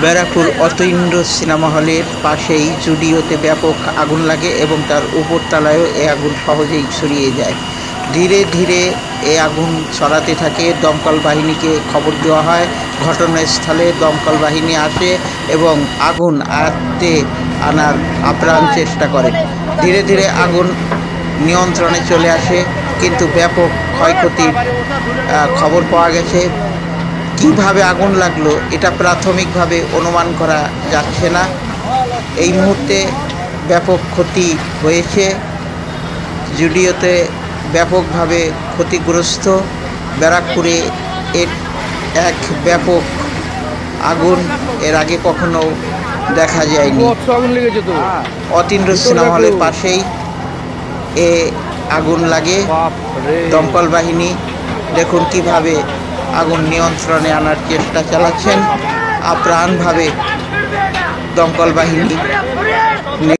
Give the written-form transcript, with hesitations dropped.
Barrackpore Atindra cinema হলের পাশেই জুডিওতে ব্যাপক আগুন লাগে এবং তার উপরতলায়ও এই আগুন সহজেই ছড়িয়ে যায়। ধীরে ধীরে এই আগুন ছড়াতে থাকে। দমকল বাহিনীকে খবর দেওয়া হয়। ঘটনাস্থলে দমকল বাহিনী আসে এবং আগুন আয়ত্তে আনার আপ্রাণ চেষ্টা করে। ধীরে ধীরে আগুন নিয়ন্ত্রণে চলে আসে, কিন্তু ব্যাপক ক্ষয়ক্ষতির খবর পাওয়া গেছে। কিভাবে আগুন লাগলো এটা প্রাথমিকভাবে অনুমান করা যাচ্ছে না। এই মুহূর্তে ব্যাপক ক্ষতি হয়েছে। জুডিওতে ব্যাপকভাবে ক্ষতিগ্রস্ত। ব্যারাকপুরে এর এক ব্যাপক আগুন এর আগে কখনো দেখা যায়নি। অতীন্দ্র সিনেমা হলের পাশেই এ আগুন লাগে। দমকল বাহিনী দেখুন কিভাবে আগুন নিয়ন্ত্রণে আনার চেষ্টা চালাচ্ছেন। আপ্রাণভাবে দমকল বাহিনী